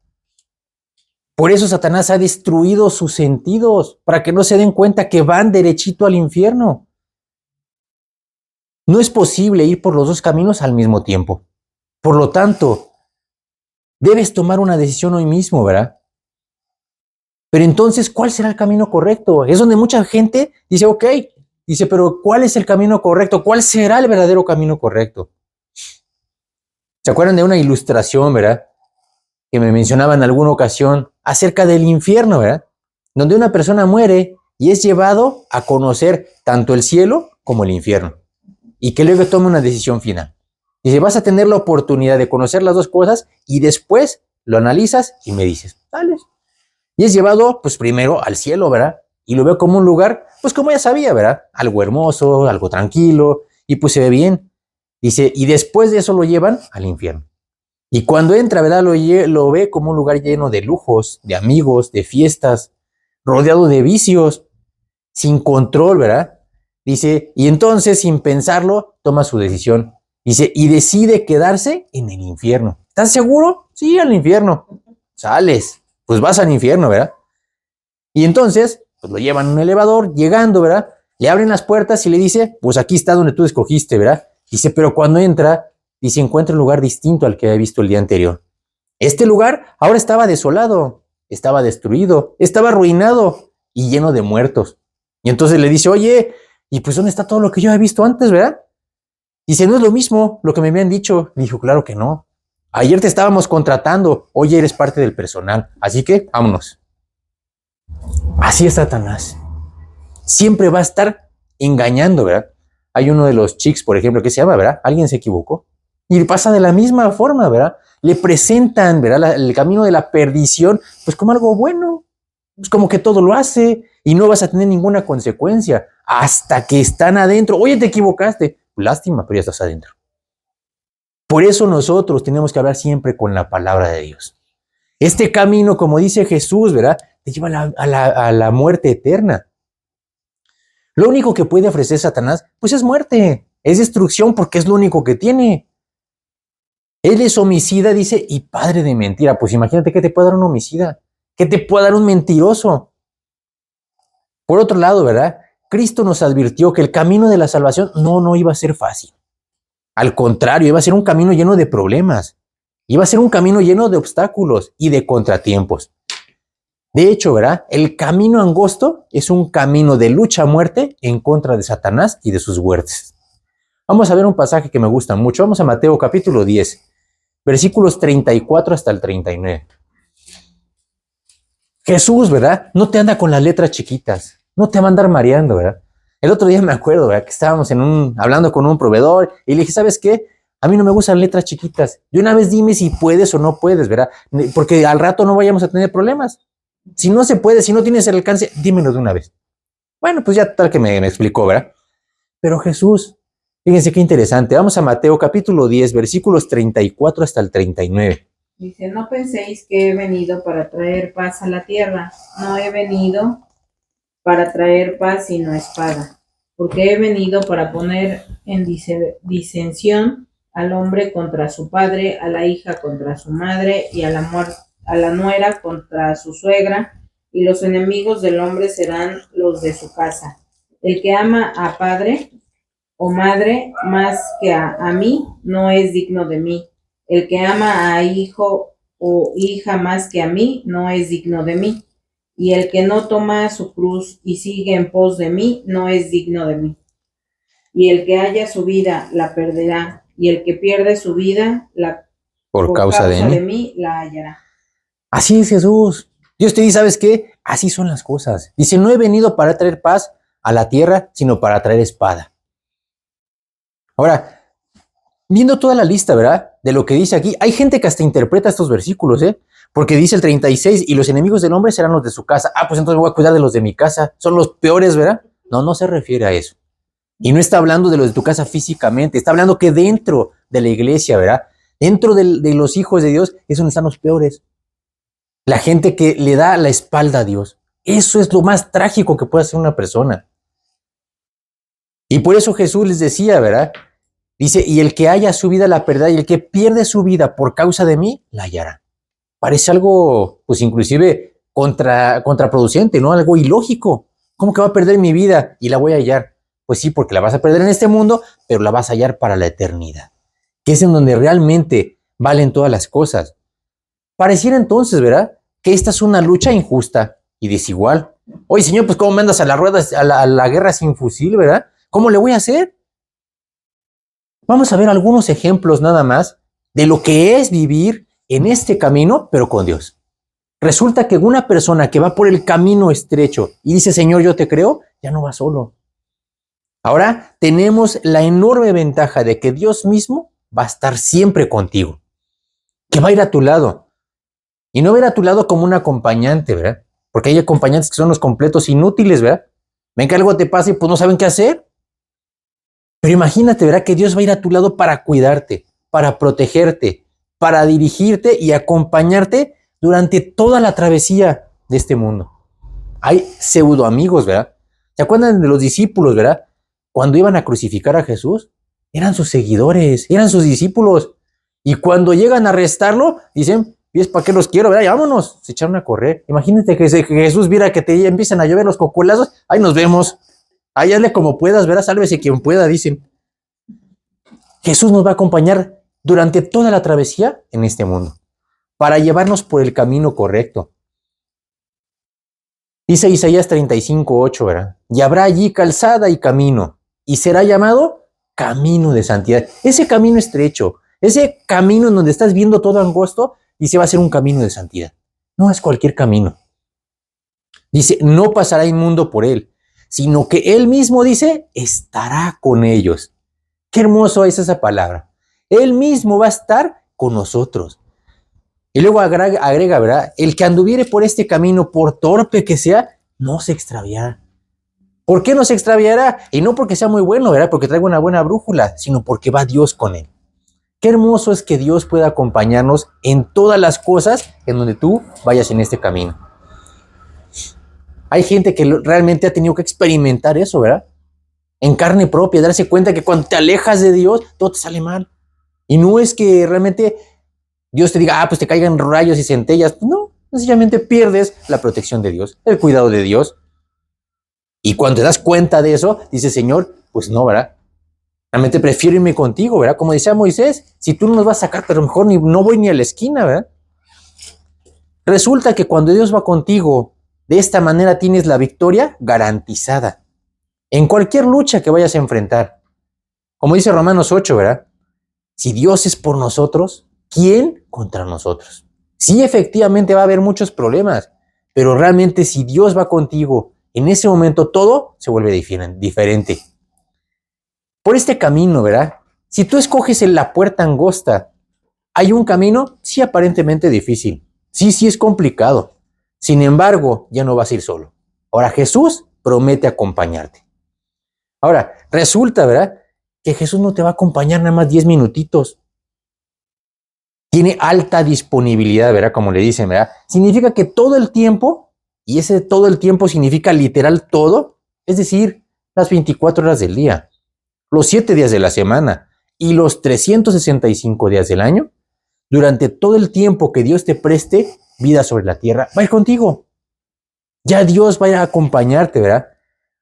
Por eso Satanás ha destruido sus sentidos, para que no se den cuenta que van derechito al infierno. No es posible ir por los dos caminos al mismo tiempo. Por lo tanto, debes tomar una decisión hoy mismo, ¿verdad? Pero entonces, ¿cuál será el camino correcto? Es donde mucha gente dice, ok, dice, pero ¿cuál es el camino correcto? ¿Cuál será el verdadero camino correcto? ¿Se acuerdan de una ilustración, verdad? Que me mencionaba en alguna ocasión acerca del infierno, ¿verdad? Donde una persona muere y es llevado a conocer tanto el cielo como el infierno. Y que luego tome una decisión final. Dice, vas a tener la oportunidad de conocer las dos cosas y después lo analizas y me dices, dale. Y es llevado, pues primero al cielo, ¿verdad? Y lo veo como un lugar, pues como ya sabía, ¿verdad? Algo hermoso, algo tranquilo, y pues se ve bien. Dice, y después de eso lo llevan al infierno. Y cuando entra, ¿verdad? Lo ve como un lugar lleno de lujos, de amigos, de fiestas, rodeado de vicios, sin control, ¿verdad? Dice, y entonces, sin pensarlo, toma su decisión. Dice, y decide quedarse en el infierno. ¿Estás seguro? Sí, al infierno. Sales, pues vas al infierno, ¿verdad? Y entonces, pues lo llevan en un elevador, llegando, ¿verdad? Le abren las puertas y le dice, pues aquí está donde tú escogiste, ¿verdad? Dice, pero cuando entra, dice, encuentra un lugar distinto al que había visto el día anterior. Este lugar ahora estaba desolado, estaba destruido, estaba arruinado y lleno de muertos. Y entonces le dice, oye, ¿y pues dónde está todo lo que yo había visto antes, verdad? Dice, no es lo mismo lo que me habían dicho. Le dijo, claro que no. Ayer te estábamos contratando, hoy eres parte del personal, así que vámonos. Así es Satanás. Siempre va a estar engañando, ¿verdad? Hay uno de los chicos, por ejemplo, que se llama, ¿verdad? Alguien se equivocó. Y pasa de la misma forma, ¿verdad? Le presentan, ¿verdad? El camino de la perdición, pues como algo bueno. Pues como que todo lo hace y no vas a tener ninguna consecuencia hasta que están adentro. Oye, te equivocaste. lástima, pero ya estás adentro. Por eso nosotros tenemos que hablar siempre con la palabra de Dios. Este camino, como dice Jesús, ¿verdad?, te lleva a la muerte eterna. Lo único que puede ofrecer Satanás, pues es muerte, es destrucción, porque es lo único que tiene. Él es homicida, dice, y padre de mentira. Pues imagínate que te puede dar un homicida, que te puede dar un mentiroso. Por otro lado, ¿verdad?, Cristo nos advirtió que el camino de la salvación no iba a ser fácil. Al contrario, iba a ser un camino lleno de problemas. Iba a ser un camino lleno de obstáculos y de contratiempos. De hecho, ¿verdad?, el camino angosto es un camino de lucha a muerte en contra de Satanás y de sus huestes. Vamos a ver un pasaje que me gusta mucho. Vamos a Mateo capítulo 10, versículos 34 hasta el 39. Jesús, ¿verdad?, no te anda con las letras chiquitas, no te va a andar mareando, ¿verdad? El otro día me acuerdo, ¿verdad?, que estábamos hablando con un proveedor y le dije, ¿sabes qué? A mí no me gustan letras chiquitas. De una vez dime si puedes o no puedes, ¿verdad? Porque al rato no vayamos a tener problemas. Si no se puede, si no tienes el alcance, dímelo de una vez. Bueno, pues ya tal que me explicó, ¿verdad? Pero Jesús, fíjense qué interesante. Vamos a Mateo capítulo 10, versículos 34 hasta el 39. Dice, no penséis que he venido para traer paz a la tierra. No he venido para traer paz sino espada. Porque he venido para poner en disensión al hombre contra su padre, a la hija contra su madre y a la nuera contra su suegra, y los enemigos del hombre serán los de su casa. El que ama a padre o madre más que a mí no es digno de mí. El que ama a hijo o hija más que a mí no es digno de mí. Y el que no toma su cruz y sigue en pos de mí no es digno de mí. Y el que haya su vida la perderá, y el que pierde su vida Por causa de mí la hallará. Así es Jesús. Dios te dice, ¿sabes qué? Así son las cosas. Dice, no he venido para traer paz a la tierra, sino para traer espada. Ahora, viendo toda la lista, ¿verdad?, de lo que dice aquí, hay gente que hasta interpreta estos versículos, porque dice el 36, y los enemigos del hombre serán los de su casa. Ah, pues entonces voy a cuidar de los de mi casa. Son los peores, ¿verdad? No se refiere a eso. Y no está hablando de los de tu casa físicamente, está hablando que dentro de la iglesia, ¿verdad?, dentro de los hijos de Dios, es donde están los peores. La gente que le da la espalda a Dios. Eso es lo más trágico que puede hacer una persona. Y por eso Jesús les decía, ¿verdad? Dice, y el que haya su vida la perderá, y el que pierde su vida por causa de mí, la hallará. Parece algo, pues inclusive contraproducente, ¿no? Algo ilógico. ¿Cómo que va a perder mi vida y la voy a hallar? Pues sí, porque la vas a perder en este mundo, pero la vas a hallar para la eternidad, que es en donde realmente valen todas las cosas. Pareciera entonces, ¿verdad?, que esta es una lucha injusta y desigual. Oye, Señor, pues ¿cómo me andas a la rueda, a la guerra sin fusil, ¿verdad? ¿Cómo le voy a hacer? Vamos a ver algunos ejemplos nada más de lo que es vivir en este camino, pero con Dios. Resulta que una persona que va por el camino estrecho y dice, Señor, yo te creo, ya no va solo. Ahora tenemos la enorme ventaja de que Dios mismo va a estar siempre contigo, que va a ir a tu lado. Y no ver a tu lado como un acompañante, ¿verdad? Porque hay acompañantes que son los completos inútiles, ¿verdad? Ven que algo te pasa y pues no saben qué hacer. Pero imagínate, ¿verdad?, que Dios va a ir a tu lado para cuidarte, para protegerte, para dirigirte y acompañarte durante toda la travesía de este mundo. Hay pseudo amigos, ¿verdad? ¿Se acuerdan de los discípulos, verdad? Cuando iban a crucificar a Jesús, eran sus seguidores, eran sus discípulos. Y cuando llegan a arrestarlo, dicen, ¿y es para qué los quiero, verdad? Ya vámonos, se echaron a correr. Imagínate que Jesús viera que te empiezan a llover los cocolazos, ahí nos vemos. Ahí hazle como puedas, ¿verdad? Sálvese quien pueda, dicen. Jesús nos va a acompañar durante toda la travesía en este mundo, para llevarnos por el camino correcto. Dice Isaías 35:8, ¿verdad? Y habrá allí calzada y camino, y será llamado camino de santidad. Ese camino estrecho, ese camino en donde estás viendo todo angosto, dice, va a ser un camino de santidad. No es cualquier camino. Dice, no pasará inmundo por él, sino que él mismo, dice, estará con ellos. Qué hermoso es esa palabra. Él mismo va a estar con nosotros. Y luego agrega, ¿verdad? El que anduviere por este camino, por torpe que sea, no se extraviará. ¿Por qué no se extraviará? Y no porque sea muy bueno, ¿verdad? Porque traiga una buena brújula, sino porque va Dios con él. Qué hermoso es que Dios pueda acompañarnos en todas las cosas en donde tú vayas en este camino. Hay gente que realmente ha tenido que experimentar eso, ¿verdad? En carne propia, darse cuenta que cuando te alejas de Dios, todo te sale mal. Y no es que realmente Dios te diga, pues te caigan rayos y centellas. No, sencillamente pierdes la protección de Dios, el cuidado de Dios. Y cuando te das cuenta de eso, dices, Señor, pues no, ¿verdad? Realmente prefiero irme contigo, ¿verdad? Como decía Moisés, si tú no nos vas a sacar, pero mejor no voy ni a la esquina, ¿verdad? Resulta que cuando Dios va contigo, de esta manera tienes la victoria garantizada en cualquier lucha que vayas a enfrentar. Como dice Romanos 8, ¿verdad? Si Dios es por nosotros, ¿quién contra nosotros? Sí, efectivamente va a haber muchos problemas, pero realmente si Dios va contigo, en ese momento todo se vuelve diferente. Por este camino, ¿verdad? Si tú escoges en la puerta angosta, hay un camino, sí, aparentemente difícil. Sí, es complicado. Sin embargo, ya no vas a ir solo. Ahora Jesús promete acompañarte. Ahora, resulta, ¿verdad? Que Jesús no te va a acompañar nada más 10 minutitos. Tiene alta disponibilidad, ¿verdad? Como le dicen, ¿verdad? Significa que todo el tiempo, y ese todo el tiempo significa literal todo, es decir, las 24 horas del día, los 7 días de la semana y los 365 días del año, durante todo el tiempo que Dios te preste vida sobre la tierra, va a ir contigo. Ya Dios va a acompañarte, ¿verdad?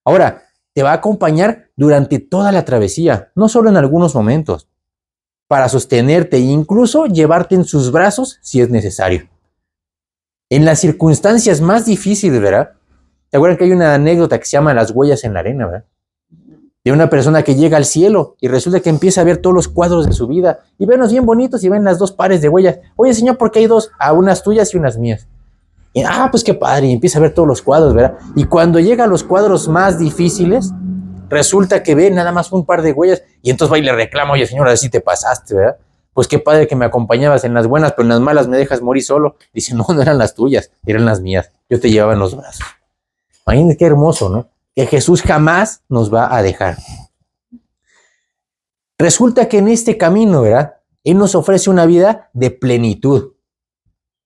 Ahora, te va a acompañar durante toda la travesía, no solo en algunos momentos, para sostenerte e incluso llevarte en sus brazos si es necesario. En las circunstancias más difíciles, ¿verdad? ¿Te acuerdas que hay una anécdota que se llama Las huellas en la arena, ¿verdad? De una persona que llega al cielo y resulta que empieza a ver todos los cuadros de su vida y verlos bien bonitos y ven las dos pares de huellas. Oye, Señor, ¿por qué hay dos? Unas tuyas y unas mías. Y, pues qué padre, y empieza a ver todos los cuadros, ¿verdad? Y cuando llega a los cuadros más difíciles, resulta que ve nada más un par de huellas y entonces va y le reclama, oye, Señor, así te pasaste, ¿verdad? Pues qué padre que me acompañabas en las buenas, pero en las malas me dejas morir solo. Dice, no eran las tuyas, eran las mías. Yo te llevaba en los brazos. Imagínate qué hermoso, ¿no? Que Jesús jamás nos va a dejar. Resulta que en este camino, ¿verdad? Él nos ofrece una vida de plenitud.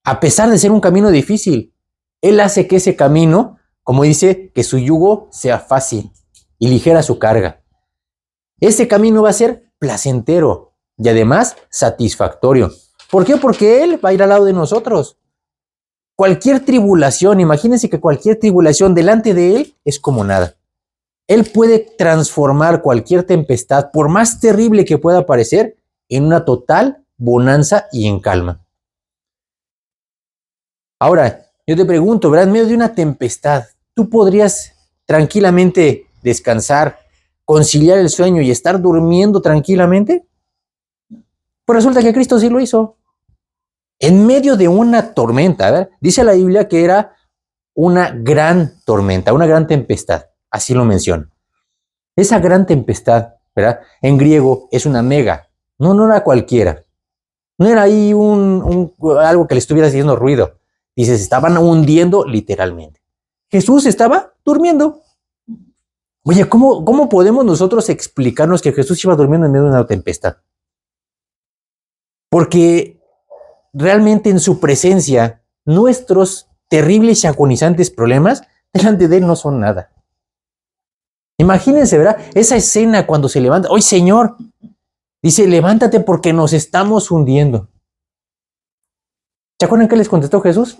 A pesar de ser un camino difícil, Él hace que ese camino, como dice, que su yugo sea fácil y ligera su carga. Ese camino va a ser placentero y además satisfactorio. ¿Por qué? Porque Él va a ir al lado de nosotros. Cualquier tribulación, imagínense que cualquier tribulación delante de Él es como nada. Él puede transformar cualquier tempestad, por más terrible que pueda parecer, en una total bonanza y en calma. Ahora, yo te pregunto, ¿verdad? En medio de una tempestad, ¿tú podrías tranquilamente descansar, conciliar el sueño y estar durmiendo tranquilamente? Pues resulta que Cristo sí lo hizo. En medio de una tormenta, ¿verdad? Dice la Biblia que era una gran tormenta, una gran tempestad. Así lo menciona. Esa gran tempestad, ¿verdad? En griego es una mega. No era cualquiera. No era ahí algo que le estuviera haciendo ruido. Dice, se estaban hundiendo literalmente. Jesús estaba durmiendo. Oye, ¿cómo podemos nosotros explicarnos que Jesús iba durmiendo en medio de una tempestad? Porque realmente en su presencia, nuestros terribles y agonizantes problemas delante de Él no son nada. Imagínense, ¿verdad? Esa escena cuando se levanta. ¡Oye, Señor! Dice, levántate porque nos estamos hundiendo. ¿Se acuerdan qué les contestó Jesús?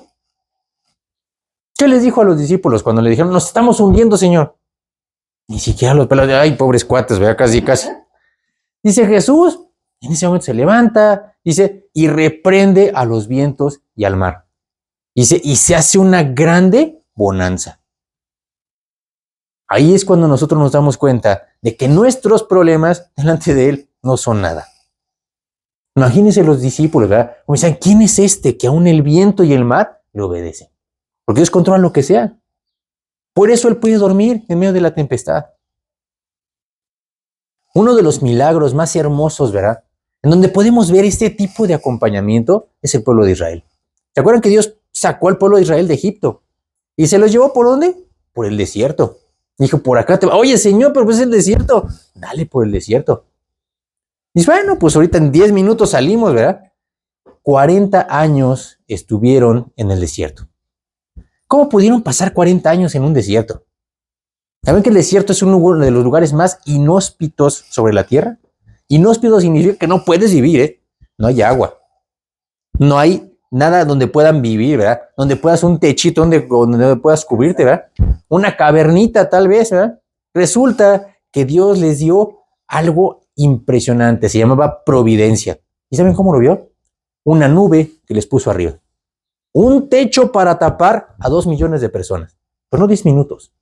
¿Qué les dijo a los discípulos cuando le dijeron, nos estamos hundiendo, Señor? Ni siquiera los pelos de, ay, pobres cuates, ¿verdad? Casi. Dice Jesús, en ese momento se levanta, dice, y reprende a los vientos y al mar. Dice, y se hace una grande bonanza. Ahí es cuando nosotros nos damos cuenta de que nuestros problemas delante de Él no son nada. Imagínense los discípulos, ¿verdad? Como dicen, ¿quién es este que aún el viento y el mar le obedecen? Porque Dios controla lo que sea. Por eso Él puede dormir en medio de la tempestad. Uno de los milagros más hermosos, ¿verdad? En donde podemos ver este tipo de acompañamiento es el pueblo de Israel. ¿Se acuerdan que Dios sacó al pueblo de Israel de Egipto? ¿Y se los llevó por dónde? Por el desierto. Dijo, por acá te va. Oye, Señor, pero pues es el desierto. Dale por el desierto. Dice, bueno, pues ahorita en 10 minutos salimos, ¿verdad? 40 años estuvieron en el desierto. ¿Cómo pudieron pasar 40 años en un desierto? ¿Saben que el desierto es uno de los lugares más inhóspitos sobre la tierra? Inhóspito significa que no puedes vivir, ¿eh? No hay agua. No hay nada donde puedan vivir, ¿verdad? Donde puedas un techito, donde puedas cubrirte, ¿verdad? Una cavernita tal vez, ¿verdad? Resulta que Dios les dio algo impresionante, se llamaba providencia. ¿Y saben cómo lo vio? Una nube que les puso arriba. Un techo para tapar a 2 millones de personas, pero no 10 minutos.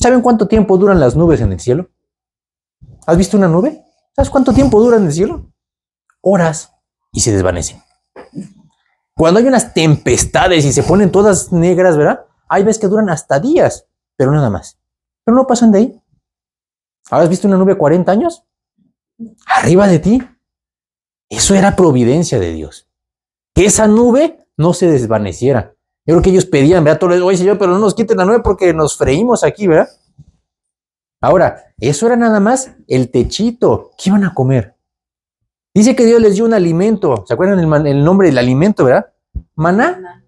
¿Saben cuánto tiempo duran las nubes en el cielo? ¿Has visto una nube? ¿Sabes cuánto tiempo duran en el cielo? Horas y se desvanecen. Cuando hay unas tempestades y se ponen todas negras, ¿verdad? Hay veces que duran hasta días, pero nada más. Pero no pasan de ahí. ¿Has visto una nube 40 años? Arriba de ti. Eso era providencia de Dios. Que esa nube no se desvaneciera. Yo creo que ellos pedían, ¿verdad? Oye, Señor, pero no nos quiten la nube porque nos freímos aquí, ¿verdad? Ahora, eso era nada más el techito. ¿Qué iban a comer? Dice que Dios les dio un alimento. ¿Se acuerdan el nombre del alimento, verdad? ¿Maná?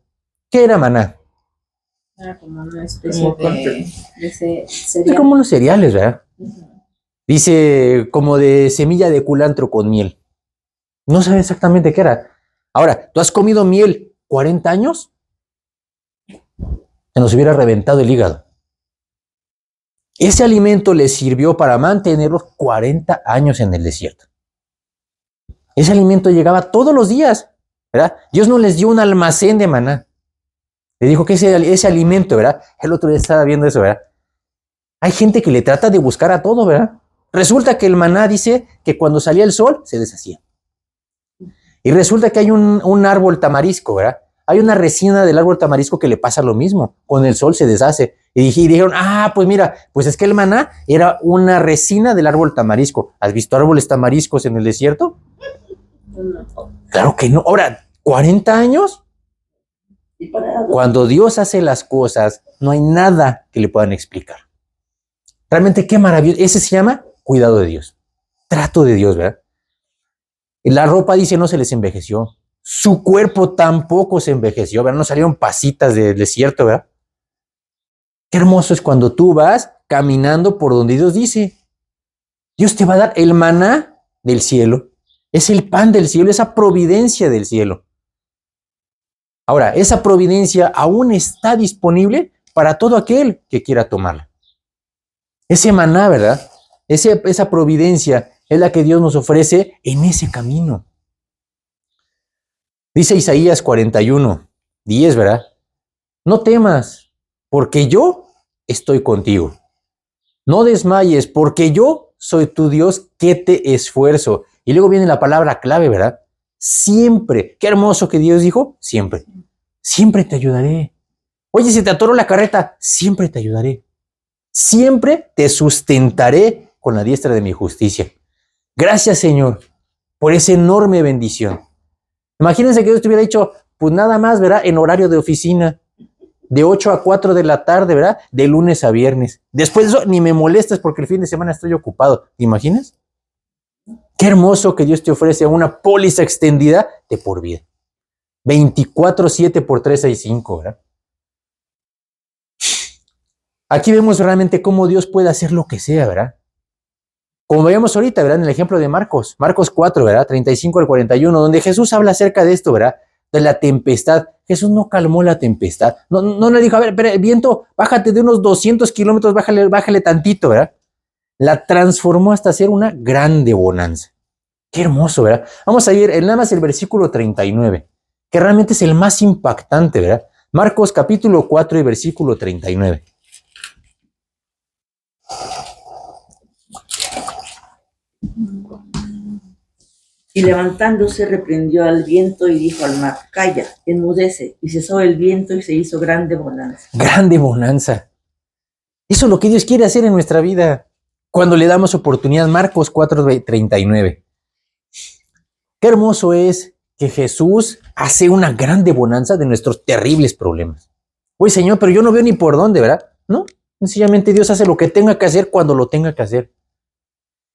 ¿Qué era maná? Era como una especie de cereal. Es como unos cereales, ¿verdad? Dice como de semilla de culantro con miel. No sabe exactamente qué era. Ahora, ¿tú has comido miel 40 años? Se nos hubiera reventado el hígado. Ese alimento les sirvió para mantenerlos 40 años en el desierto. Ese alimento llegaba todos los días, ¿verdad? Dios no les dio un almacén de maná. Le dijo que ese alimento, ¿verdad? El otro día estaba viendo eso, ¿verdad? Hay gente que le trata de buscar a todo, ¿verdad? Resulta que el maná dice que cuando salía el sol se deshacía. Y resulta que hay un árbol tamarisco, ¿verdad? Hay una resina del árbol tamarisco que le pasa lo mismo. Con el sol se deshace. Y dijeron, pues mira, pues es que el maná era una resina del árbol tamarisco. ¿Has visto árboles tamariscos en el desierto? No. Claro que no. Ahora, 40 años. Cuando Dios hace las cosas, no hay nada que le puedan explicar. Realmente qué maravilloso. Ese se llama cuidado de Dios. Trato de Dios, ¿verdad? La ropa dice no se les envejeció. Su cuerpo tampoco se envejeció, ¿verdad? No salieron pasitas del desierto, ¿verdad? Qué hermoso es cuando tú vas caminando por donde Dios dice. Dios te va a dar el maná del cielo. Es el pan del cielo, esa providencia del cielo. Ahora, esa providencia aún está disponible para todo aquel que quiera tomarla. Ese maná, ¿verdad? Esa providencia es la que Dios nos ofrece en ese camino. Dice Isaías 41:10, ¿verdad? No temas, porque yo estoy contigo. No desmayes, porque yo soy tu Dios que te esfuerzo. Y luego viene la palabra clave, ¿verdad? Siempre. Qué hermoso que Dios dijo, siempre. Siempre te ayudaré. Oye, si te atoró la carreta, siempre te ayudaré. Siempre te sustentaré con la diestra de mi justicia. Gracias, Señor, por esa enorme bendición. Imagínense que Dios te hubiera dicho, pues nada más, ¿verdad? En horario de oficina, de 8 a 4 de la tarde, ¿verdad? De lunes a viernes. Después de eso, ni me molestes porque el fin de semana estoy ocupado. ¿Te imaginas? Qué hermoso que Dios te ofrece una póliza extendida de por vida. 24/7 por 365, ¿verdad? Aquí vemos realmente cómo Dios puede hacer lo que sea, ¿verdad? Como veíamos ahorita, ¿verdad? En el ejemplo de Marcos 4, ¿verdad? 35 al 41, donde Jesús habla acerca de esto, ¿verdad? De la tempestad. Jesús no calmó la tempestad. No le dijo, a ver, espera, viento, bájate de unos 200 kilómetros, bájale tantito, ¿verdad? La transformó hasta ser una grande bonanza. Qué hermoso, ¿verdad? Vamos a ir en nada más el versículo 39, que realmente es el más impactante, ¿verdad? Marcos capítulo 4 y versículo 39. Y levantándose reprendió al viento y dijo al mar, calla, enmudece. Y cesó el viento y se hizo grande bonanza. Grande bonanza. Eso es lo que Dios quiere hacer en nuestra vida cuando le damos oportunidad. Marcos 4:39. Qué hermoso es que Jesús hace una grande bonanza de nuestros terribles problemas. Oye, Señor, pero yo no veo ni por dónde, ¿verdad? No, Sencillamente Dios hace lo que tenga que hacer cuando lo tenga que hacer.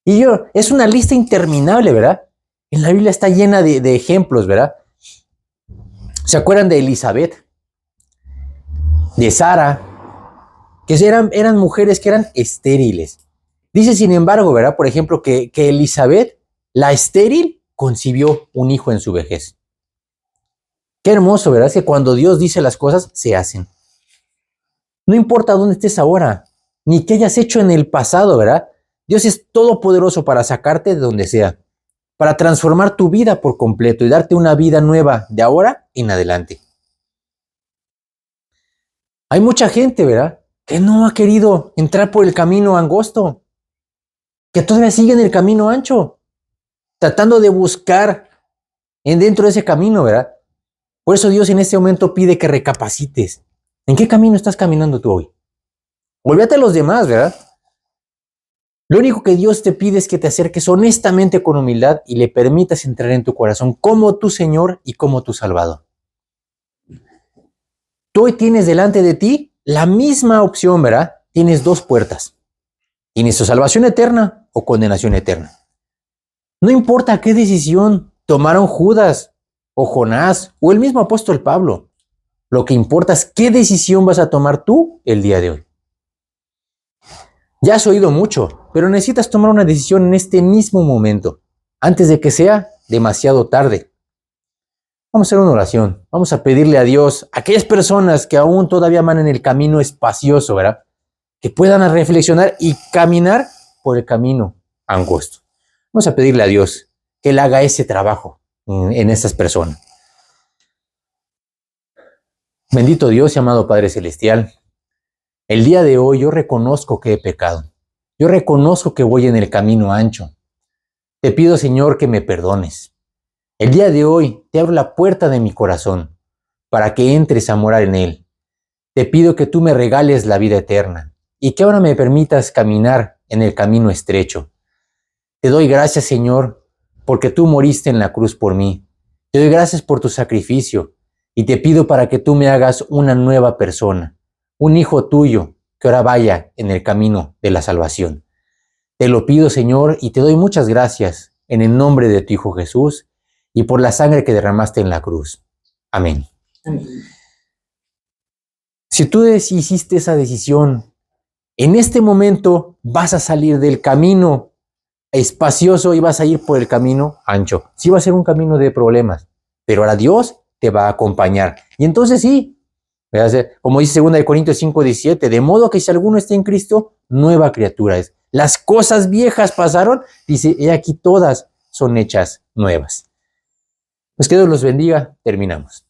Es una lista interminable, ¿verdad? En la Biblia está llena de ejemplos, ¿verdad? ¿Se acuerdan de Elizabeth? De Sara, que eran mujeres que eran estériles. Dice, sin embargo, ¿verdad? Por ejemplo, que Elizabeth, la estéril, concibió un hijo en su vejez. Qué hermoso, ¿verdad? Es que cuando Dios dice las cosas, se hacen. No importa dónde estés ahora, ni qué hayas hecho en el pasado, ¿verdad? Dios es todopoderoso para sacarte de donde sea, para transformar tu vida por completo y darte una vida nueva de ahora en adelante. Hay mucha gente, ¿verdad?, que no ha querido entrar por el camino angosto, que todavía sigue en el camino ancho, tratando de buscar dentro de ese camino, ¿verdad? Por eso Dios en este momento pide que recapacites. ¿En qué camino estás caminando tú hoy? Olvídate a los demás, ¿verdad? Lo único que Dios te pide es que te acerques honestamente con humildad y le permitas entrar en tu corazón como tu Señor y como tu Salvador. Tú hoy tienes delante de ti la misma opción, ¿verdad? Tienes dos puertas. Tienes tu salvación eterna o condenación eterna. No importa qué decisión tomaron Judas o Jonás o el mismo apóstol Pablo. Lo que importa es qué decisión vas a tomar tú el día de hoy. Ya has oído mucho, pero necesitas tomar una decisión en este mismo momento, antes de que sea demasiado tarde. Vamos a hacer una oración. Vamos a pedirle a Dios, a aquellas personas que aún todavía van en el camino espacioso, ¿verdad?, que puedan reflexionar y caminar por el camino angosto. Vamos a pedirle a Dios que Él haga ese trabajo en estas personas. Bendito Dios y amado Padre Celestial, el día de hoy yo reconozco que he pecado. Yo reconozco que voy en el camino ancho. Te pido, Señor, que me perdones. El día de hoy te abro la puerta de mi corazón para que entres a morar en él. Te pido que tú me regales la vida eterna y que ahora me permitas caminar en el camino estrecho. Te doy gracias, Señor, porque tú moriste en la cruz por mí. Te doy gracias por tu sacrificio y te pido para que tú me hagas una nueva persona, un hijo tuyo que ahora vaya en el camino de la salvación. Te lo pido, Señor, y te doy muchas gracias en el nombre de tu Hijo Jesús y por la sangre que derramaste en la cruz. Amén. Amén. Si tú hiciste esa decisión, en este momento vas a salir del camino espacioso y vas a ir por el camino ancho. Sí va a ser un camino de problemas, pero ahora Dios te va a acompañar. Y entonces sí, como dice 2 Corintios 5:17, de modo que si alguno está en Cristo, nueva criatura es. Las cosas viejas pasaron, dice, he aquí todas son hechas nuevas. Pues que Dios los bendiga, terminamos.